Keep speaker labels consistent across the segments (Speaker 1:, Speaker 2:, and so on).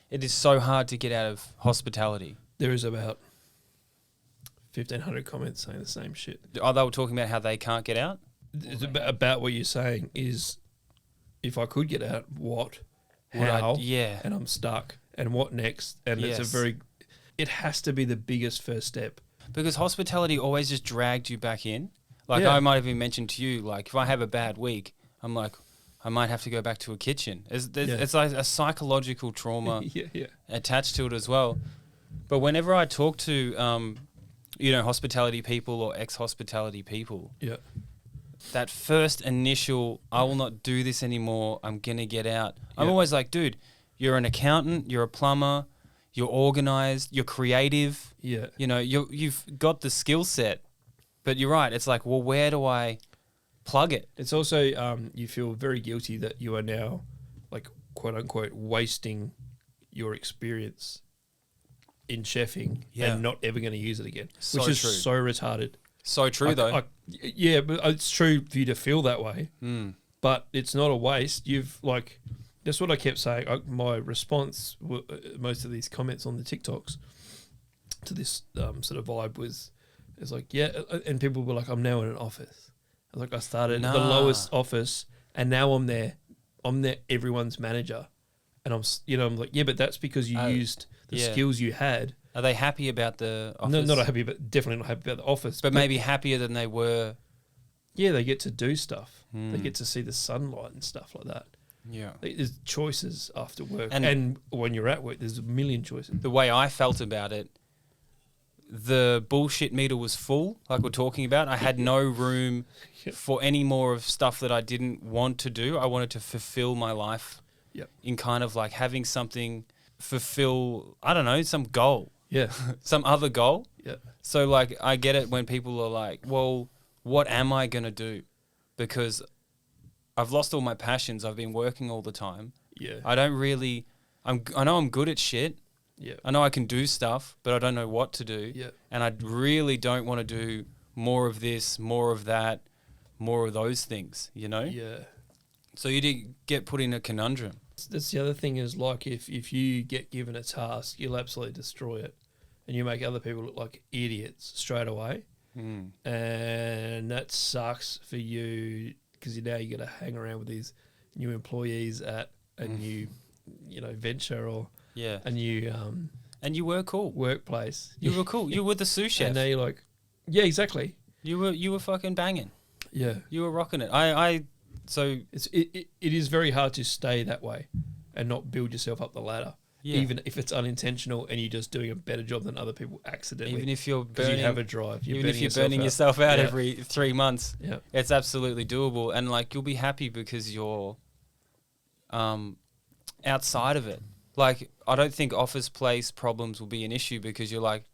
Speaker 1: it is so hard to get out of hospitality.
Speaker 2: There is about 1,500 comments saying the same shit.
Speaker 1: Oh, they were talking about how they can't get out?
Speaker 2: It's about what you're saying is, if I could get out, what,
Speaker 1: Would I-
Speaker 2: how,
Speaker 1: yeah.
Speaker 2: and I'm stuck, and what next? And
Speaker 1: Yes.
Speaker 2: it has to be the biggest first step.
Speaker 1: Because hospitality always just dragged you back in. Like
Speaker 2: Yeah.
Speaker 1: I might have even mentioned to you, like if I have a bad week, I'm like, I might have to go back to a kitchen. It's like a psychological trauma
Speaker 2: yeah.
Speaker 1: attached to it as well. But whenever I talk to, hospitality people or ex-hospitality people,
Speaker 2: Yeah.
Speaker 1: that first initial, I will not do this anymore, I'm going to get out. I'm
Speaker 2: Yeah.
Speaker 1: always like, dude, you're an accountant, you're a plumber, you're organized, you're creative.
Speaker 2: Yeah.
Speaker 1: You know, you've got the skill set. But you're right. It's like, well, where do I plug it?
Speaker 2: It's also, you feel very guilty that you are now, like, quote unquote, wasting your experience in chefing and not ever going to use it again,
Speaker 1: So
Speaker 2: which is
Speaker 1: true.
Speaker 2: so retarded.
Speaker 1: So true, though.
Speaker 2: Yeah, but it's true for you to feel that way, but it's not a waste. That's what I kept saying. My response, most of these comments on the TikToks to this sort of vibe was like, and people were like, I'm now in an office. I was like, I started at the lowest office, and now I'm there. I'm there, everyone's manager, and I'm like, yeah, but that's because you used the skills you had.
Speaker 1: Are they happy about the office?
Speaker 2: No, not happy, but definitely not happy about the office.
Speaker 1: But maybe happier than they were.
Speaker 2: Yeah, they get to do stuff. They get to see the sunlight and stuff like that.
Speaker 1: Yeah.
Speaker 2: There's choices after work,
Speaker 1: And-
Speaker 2: and when you're at work, there's a million choices.
Speaker 1: The way I felt about it, the bullshit meter was full, like we're talking about. I had no room for any more of stuff that I didn't want to do. I wanted to fulfill my life
Speaker 2: Yep.
Speaker 1: in kind of like having something fulfill, I don't know, some goal,
Speaker 2: Yeah,
Speaker 1: some other goal.
Speaker 2: yeah,
Speaker 1: So like I get it when people are like, well, what am I going to do? Because I've lost all my passions. I've been working all the time.
Speaker 2: yeah,
Speaker 1: I don't really, I know I'm good at shit.
Speaker 2: yeah,
Speaker 1: I know I can do stuff, but I don't know what to do.
Speaker 2: yeah.
Speaker 1: And I really don't want to do more of this, more of that, more of those things, you know?
Speaker 2: Yeah.
Speaker 1: So you did get put in a conundrum.
Speaker 2: That's the other thing is, like, if you get given a task, you'll absolutely destroy it, and you make other people look like idiots straight away, and that sucks for you because now you got to hang around with these new employees at a new, venture or
Speaker 1: Yeah.
Speaker 2: a new
Speaker 1: And you were cool.
Speaker 2: workplace.
Speaker 1: You were cool. You were the sous chef.
Speaker 2: And now you're like, yeah, exactly.
Speaker 1: You were fucking banging.
Speaker 2: Yeah.
Speaker 1: You were rocking it. So
Speaker 2: It is very hard to stay that way and not build yourself up the ladder,
Speaker 1: yeah.
Speaker 2: even if it's unintentional and you're just doing a better job than other people accidentally.
Speaker 1: Even if you're
Speaker 2: because
Speaker 1: burning,
Speaker 2: you have a drive,
Speaker 1: even if you're burning yourself out every 3 months,
Speaker 2: Yeah,
Speaker 1: it's absolutely doable. And like you'll be happy because you're outside of it. Like I don't think office place problems will be an issue because you're like,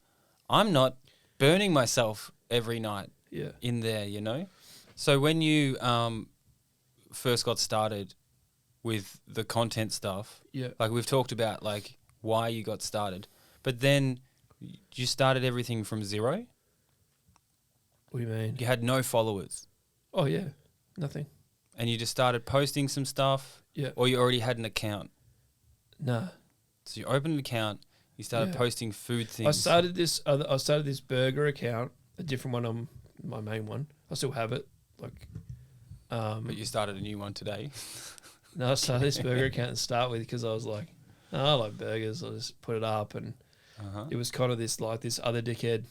Speaker 1: I'm not burning myself every night
Speaker 2: yeah,
Speaker 1: in there, you know? So when you first got started with the content stuff,
Speaker 2: yeah.
Speaker 1: like we've talked about like why you got started, but then you started everything from zero.
Speaker 2: What do you mean?
Speaker 1: You had no followers
Speaker 2: Oh yeah, nothing.
Speaker 1: and you just started posting some stuff,
Speaker 2: Yeah,
Speaker 1: or you already had an account.
Speaker 2: nah.
Speaker 1: So you opened an account, you started
Speaker 2: Yeah.
Speaker 1: posting food things.
Speaker 2: I started this burger account, a different one on my main one. I still have it. Like,
Speaker 1: But you started a new one today.
Speaker 2: no, I started this burger account to start with because I was like, oh, I like burgers. I'll just put it up, and it was kind of this other dickhead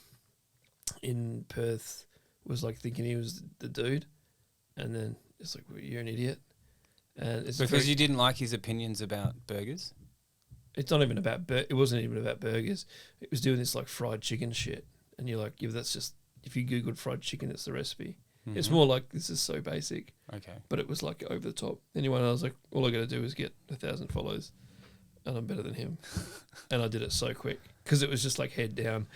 Speaker 2: in Perth was like thinking he was the dude, and then it's like, well, you're an idiot, and it's
Speaker 1: Because you didn't like his opinions about burgers.
Speaker 2: It's not even about it wasn't even about burgers. It was doing this like fried chicken shit, and you're like, yeah, that's just if you googled fried chicken, it's the recipe. It's more like this is so basic,
Speaker 1: Okay.
Speaker 2: but it was like over the top. Anyway, I was like, all I got to do is get 1,000 follows, and I'm better than him. And I did it so quick because it was just like head down.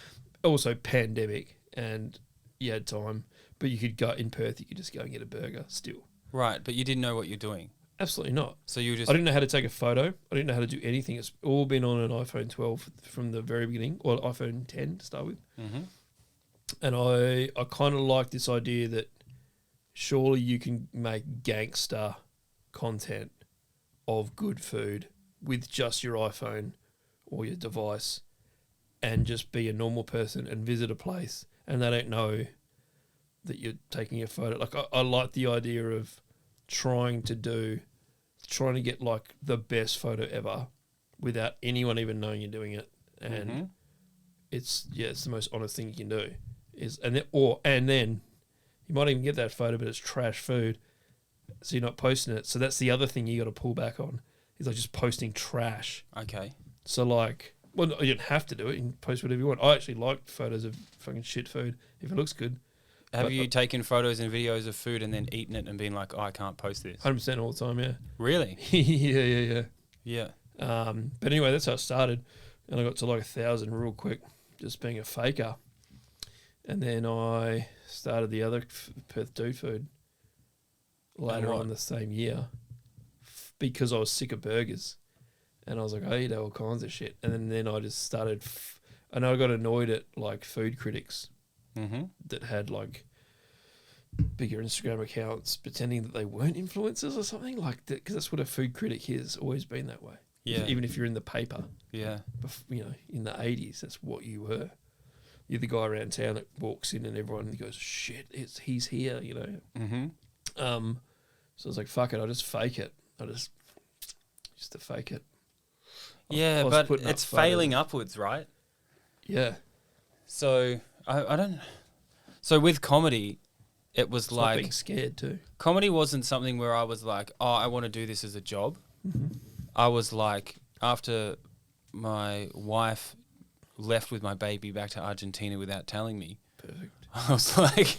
Speaker 2: Also pandemic, and you had time, but you could go in Perth. You could just go and get a burger still.
Speaker 1: Right, but you didn't know what you're doing.
Speaker 2: Absolutely not.
Speaker 1: So you were just
Speaker 2: I didn't know how to take a photo. I didn't know how to do anything. It's all been on an iPhone 12 from the very beginning, or iPhone 10 to start with. And I kind of like this idea that surely you can make gangster content of good food with just your iPhone or your device and just be a normal person and visit a place and they don't know that you're taking a photo. Like I like the idea of trying to get like the best photo ever without anyone even knowing you're doing it. And it's the most honest thing you can do and then you might even get that photo, but it's trash food. So you're not posting it. So that's the other thing you got to pull back on is like just posting trash.
Speaker 1: Okay.
Speaker 2: So like, well, you don't have to do it. You can post whatever you want. I actually like photos of fucking shit food if it looks good.
Speaker 1: Have you taken photos and videos of food and then eaten it and been like, oh, I can't post this?
Speaker 2: 100% all the time, yeah.
Speaker 1: Really?
Speaker 2: Yeah.
Speaker 1: Yeah.
Speaker 2: But anyway, that's how it started. And I got to like 1,000 real quick, just being a faker. And then I started the other Perth Dude Food later on the same year because I was sick of burgers. And I was like, I eat all kinds of shit. And then I just started, and I got annoyed at like food critics that had like bigger Instagram accounts pretending that they weren't influencers or something like that. Because that's what a food critic is, always been that way.
Speaker 1: Yeah.
Speaker 2: Even if you're in the paper.
Speaker 1: Yeah.
Speaker 2: You know, in the 80s, that's what you were. You're the guy around town that walks in and everyone goes, shit, he's here, you know. So I was like, fuck it, I'll just fake it. Just to fake it.
Speaker 1: Yeah, but it's failing upwards, right?
Speaker 2: Yeah.
Speaker 1: So I don't. So with comedy, it was
Speaker 2: It's
Speaker 1: like
Speaker 2: being scared too.
Speaker 1: Comedy wasn't something where I was like, oh, I want to do this as a job. I was like, after my wife left with my baby back to Argentina without telling me.
Speaker 2: Perfect.
Speaker 1: I was like,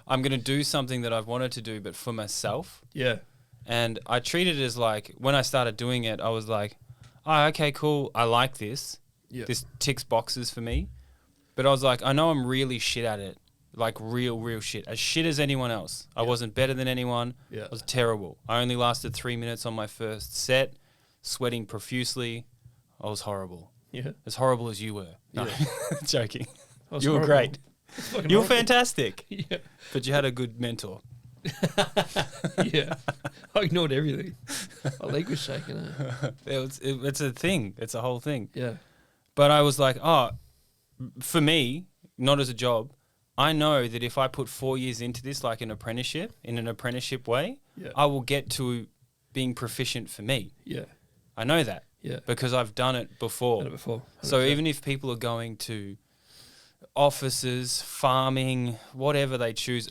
Speaker 1: I'm going to do something that I've wanted to do, but for myself.
Speaker 2: Yeah.
Speaker 1: And I treated it as like, when I started doing it, I was like, oh, okay, cool. I like this.
Speaker 2: Yeah.
Speaker 1: This ticks boxes for me. But I was like, I know I'm really shit at it. Like real shit. As shit as anyone else. I wasn't better than anyone.
Speaker 2: Yeah.
Speaker 1: I was terrible. I only lasted 3 minutes on my first set, sweating profusely. I was horrible.
Speaker 2: Yeah.
Speaker 1: As horrible as you were. No,
Speaker 2: Yeah.
Speaker 1: joking.
Speaker 2: I was
Speaker 1: You were
Speaker 2: horrible.
Speaker 1: great.
Speaker 2: Fucking
Speaker 1: You were
Speaker 2: horrible.
Speaker 1: fantastic.
Speaker 2: Yeah.
Speaker 1: But you had a good mentor.
Speaker 2: Yeah. I ignored everything. My leg was shaking.
Speaker 1: It's a thing. It's a whole thing.
Speaker 2: Yeah.
Speaker 1: But I was like, oh, for me, not as a job, I know that if I put 4 years into this, like an apprenticeship, in an apprenticeship way,
Speaker 2: Yeah.
Speaker 1: I will get to being proficient for me.
Speaker 2: Yeah.
Speaker 1: I know that.
Speaker 2: Yeah.
Speaker 1: Because I've done it before.
Speaker 2: Done it before.
Speaker 1: So
Speaker 2: 100%.
Speaker 1: even if people are going to offices, farming, whatever they choose,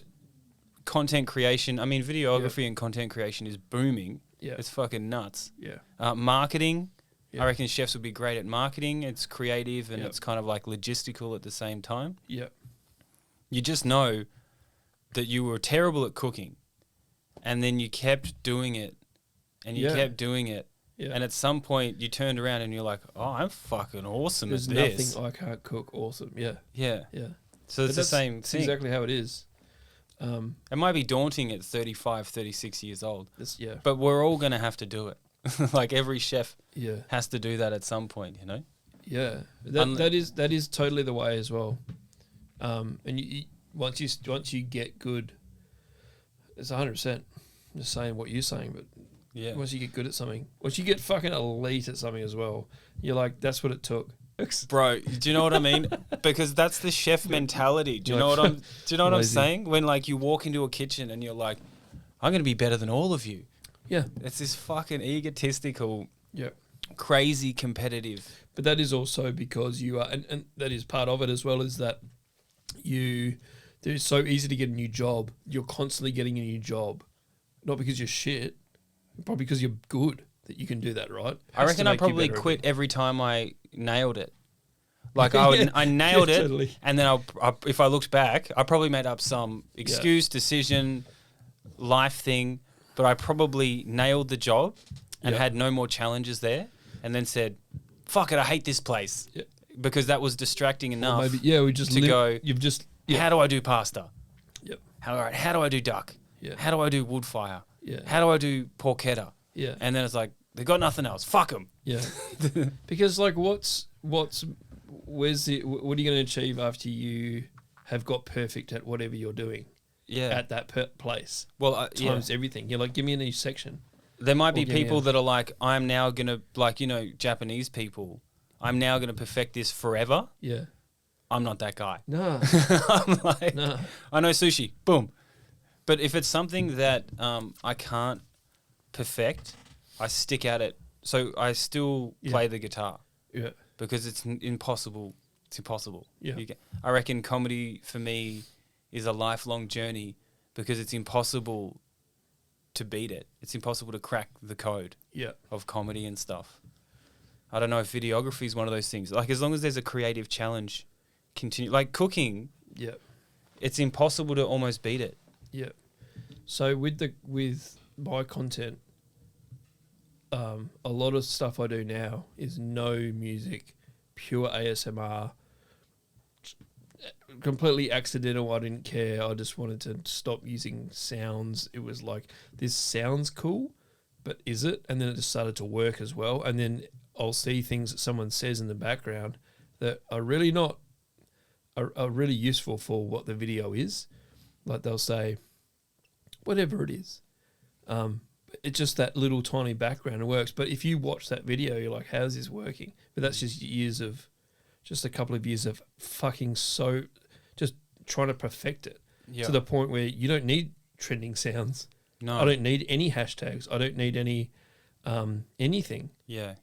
Speaker 1: content creation, I mean, videography and content creation is booming.
Speaker 2: Yeah.
Speaker 1: It's fucking nuts.
Speaker 2: Yeah.
Speaker 1: Marketing,
Speaker 2: Yeah.
Speaker 1: I reckon chefs would be great at marketing. It's creative and
Speaker 2: Yep.
Speaker 1: it's kind of like logistical at the same time.
Speaker 2: Yeah.
Speaker 1: You just know that you were terrible at cooking and then you kept doing it and you
Speaker 2: Yeah.
Speaker 1: kept doing it.
Speaker 2: Yeah.
Speaker 1: And at some point you turned around and you're like, oh, I'm fucking awesome
Speaker 2: There's
Speaker 1: at this.
Speaker 2: nothing I can't cook. Awesome. Yeah.
Speaker 1: Yeah.
Speaker 2: Yeah.
Speaker 1: So
Speaker 2: But
Speaker 1: it's the same
Speaker 2: that's
Speaker 1: thing.
Speaker 2: exactly how it is.
Speaker 1: It might be daunting at 35, 36 years old,
Speaker 2: Yeah.
Speaker 1: but we're all going to have to do it. Like every chef
Speaker 2: Yeah.
Speaker 1: has to do that at some point, you know?
Speaker 2: Yeah.
Speaker 1: Unle-
Speaker 2: That is totally the way as well. And you once you get good, it's 100%. I'm just saying what you're saying, but
Speaker 1: Yeah.
Speaker 2: once you get good at something, once you get fucking elite at something as well, you're like, that's what it took.
Speaker 1: Bro, do you know what I mean? Because that's the chef mentality. Do you know
Speaker 2: Like,
Speaker 1: what I'm
Speaker 2: lazy.
Speaker 1: saying? When like you walk into a kitchen and you're like, I'm going to be better than all of you.
Speaker 2: Yeah.
Speaker 1: It's this fucking egotistical,
Speaker 2: Yeah.
Speaker 1: crazy competitive.
Speaker 2: But that is also because you are, and that is part of it as well, is that it's so easy to get a new job. You're constantly getting a new job, not because you're shit, probably because you're good that you can do that, right?
Speaker 1: I
Speaker 2: Has to
Speaker 1: reckon I
Speaker 2: make you
Speaker 1: probably
Speaker 2: better
Speaker 1: quit
Speaker 2: every-
Speaker 1: every time I nailed it. Like I nailed
Speaker 2: Yeah,
Speaker 1: it,
Speaker 2: totally.
Speaker 1: and then if I looked back, I probably made up some excuse, decision, life thing, but I probably nailed the job and
Speaker 2: Yeah.
Speaker 1: had no more challenges there, and then said, "Fuck it, I hate this place,"
Speaker 2: Yeah.
Speaker 1: because that was distracting
Speaker 2: Or
Speaker 1: enough.
Speaker 2: maybe, we just
Speaker 1: to go,
Speaker 2: You've just yeah.
Speaker 1: How do I do pasta?
Speaker 2: Yep.
Speaker 1: How do I do duck?
Speaker 2: Yeah.
Speaker 1: How do I do wood fire?
Speaker 2: Yeah.
Speaker 1: How do I do porchetta?
Speaker 2: Yeah.
Speaker 1: And then it's like they got nothing else. Fuck them.
Speaker 2: Yeah. Because like what are you going to achieve after you have got perfect at whatever you're doing
Speaker 1: Yeah.
Speaker 2: at that place?
Speaker 1: Well,
Speaker 2: Times everything. You're like, give me a new section.
Speaker 1: There might be
Speaker 2: Or give me
Speaker 1: people
Speaker 2: a-
Speaker 1: that are like, I'm now going to, like, you know, Japanese people I'm now going to perfect this forever.
Speaker 2: Yeah.
Speaker 1: I'm not that guy.
Speaker 2: No.
Speaker 1: I'm like,
Speaker 2: No.
Speaker 1: I know sushi, boom. But if it's something that I can't perfect, I stick at it. So I still play the guitar
Speaker 2: Yeah.
Speaker 1: because it's impossible. It's impossible.
Speaker 2: Yeah.
Speaker 1: I reckon comedy for me is a lifelong journey because it's impossible to beat it. It's impossible to crack the code
Speaker 2: Yeah.
Speaker 1: of comedy and stuff. I don't know if videography is one of those things. Like as long as there's a creative challenge, continue. Like cooking,
Speaker 2: Yeah.
Speaker 1: it's impossible to almost beat it.
Speaker 2: Yeah. So with my content, a lot of stuff I do now is no music, pure ASMR, completely accidental. I didn't care. I just wanted to stop using sounds. It was like, this sounds cool, but is it? And then it just started to work as well. And then I'll see things that someone says in the background that are really not, are really useful for what the video is. Like they'll say, whatever it is. It's just that little tiny background. It works. But if you watch that video, you're like, how's this working? But that's just a couple of years of just trying to perfect it to the point where you don't need trending sounds.
Speaker 1: No.
Speaker 2: I don't need any hashtags. I don't need any anything.
Speaker 1: Yeah.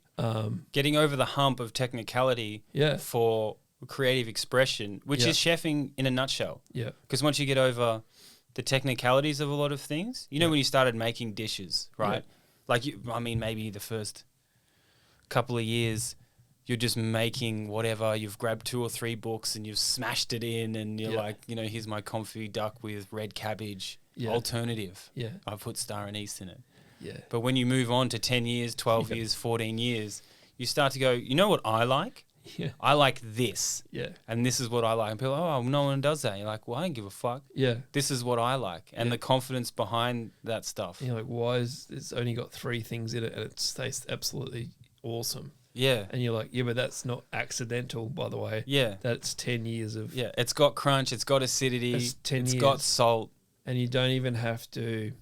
Speaker 1: Getting over the hump of technicality for creative expression, which is chefing in a nutshell.
Speaker 2: Yeah.
Speaker 1: Because once you get over the technicalities of a lot of things, you know, when you started making dishes, right? Like, maybe the first couple of years, you're just making whatever. You've grabbed 2 or 3 books and you've smashed it in, and you're like, you know, here's my confit duck with red cabbage alternative.
Speaker 2: Yeah.
Speaker 1: I put star anise in it.
Speaker 2: Yeah.
Speaker 1: But when you move on to 10 years, 12 years, 14 years, you start to go, you know what I like?
Speaker 2: Yeah.
Speaker 1: I like this.
Speaker 2: Yeah.
Speaker 1: And this is what I like. And people are like, oh, no one does that. And you're like, well, I don't give a fuck.
Speaker 2: Yeah.
Speaker 1: This is what I like. And the confidence behind that stuff.
Speaker 2: And you're like, why is it's only got 3 things in it and it tastes absolutely awesome?
Speaker 1: Yeah.
Speaker 2: And you're like, yeah, but that's not accidental, by the way.
Speaker 1: Yeah.
Speaker 2: That's 10 years of...
Speaker 1: Yeah. It's got crunch. It's got acidity.
Speaker 2: That's 10
Speaker 1: It's
Speaker 2: years.
Speaker 1: got salt.
Speaker 2: And you don't even have to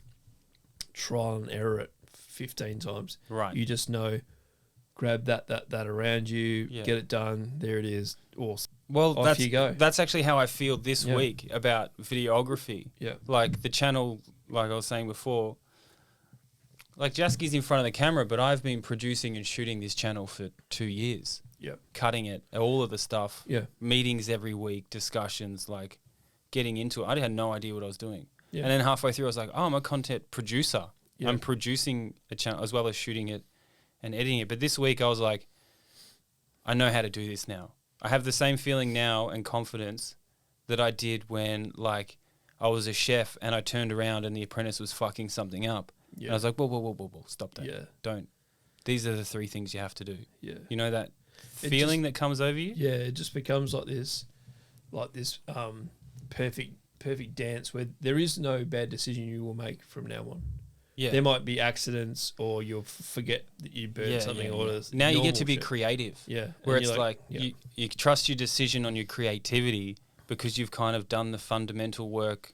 Speaker 2: trial and error it 15 times.
Speaker 1: Right.
Speaker 2: You just know, grab that around you,
Speaker 1: Yeah.
Speaker 2: get it done. There it is. Awesome.
Speaker 1: Well,
Speaker 2: Off you go.
Speaker 1: That's actually how I feel this week about videography.
Speaker 2: Yeah.
Speaker 1: Like the channel, like I was saying before, like Jaski's in front of the camera, but I've been producing and shooting this channel for 2 years.
Speaker 2: Yeah.
Speaker 1: Cutting it, all of the stuff.
Speaker 2: Yeah.
Speaker 1: Meetings every week, discussions, like getting into it. I had no idea what I was doing.
Speaker 2: Yeah.
Speaker 1: And then halfway through, I was like, oh, I'm a content producer.
Speaker 2: Yeah.
Speaker 1: I'm producing a channel as well as shooting it and editing it. But this week, I was like, I know how to do this now. I have the same feeling now and confidence that I did when, like, I was a chef and I turned around and the apprentice was fucking something up.
Speaker 2: Yeah.
Speaker 1: And I was like, whoa, stop that.
Speaker 2: Yeah.
Speaker 1: Don't. These are the 3 things you have to do.
Speaker 2: Yeah.
Speaker 1: You know that
Speaker 2: It
Speaker 1: feeling that comes over you?
Speaker 2: Yeah, it just becomes like this perfect dance where there is no bad decision you will make from now on.
Speaker 1: Yeah.
Speaker 2: There might be accidents or you'll forget that you burned something or it's
Speaker 1: now you get to be
Speaker 2: shit.
Speaker 1: creative.
Speaker 2: Yeah.
Speaker 1: Where
Speaker 2: And
Speaker 1: it's
Speaker 2: you're
Speaker 1: like you trust your decision on your creativity because you've kind of done the fundamental work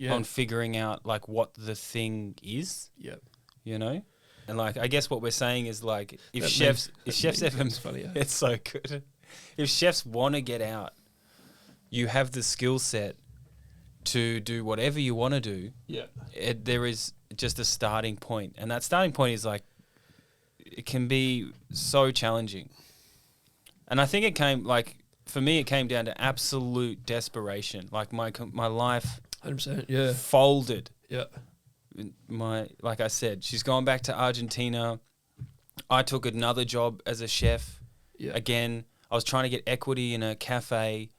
Speaker 1: on figuring out like what the thing is.
Speaker 2: Yeah.
Speaker 1: You know? And like I guess what we're saying is like if
Speaker 2: That
Speaker 1: chefs
Speaker 2: meme
Speaker 1: ever
Speaker 2: is funny,
Speaker 1: it's so good. If chefs want to get out, you have the skill set to do whatever you want to do.
Speaker 2: Yeah.
Speaker 1: There is just a starting point, and that starting point is like it can be so challenging. And I think it came for me it came down to absolute desperation. Like my life
Speaker 2: 100%. Yeah.
Speaker 1: folded.
Speaker 2: Yeah.
Speaker 1: Like I said, she's gone back to Argentina. I took another job as a chef.
Speaker 2: Yeah.
Speaker 1: Again, I was trying to get equity in a cafe.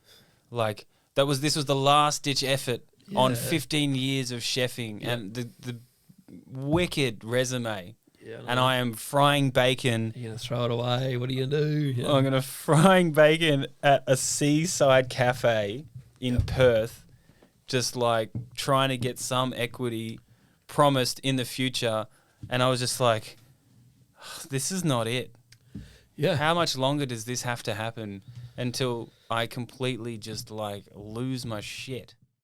Speaker 1: Like this was the last ditch effort on 15 years of chefing and the wicked resume. Yeah, and I am frying bacon.
Speaker 2: You're going to throw it away. What are you going to do? Yeah.
Speaker 1: I'm going to frying bacon at a seaside cafe in Perth, just like trying to get some equity promised in the future. And I was just like, this is not it.
Speaker 2: Yeah.
Speaker 1: How much longer does this have to happen until I completely just like lose my shit?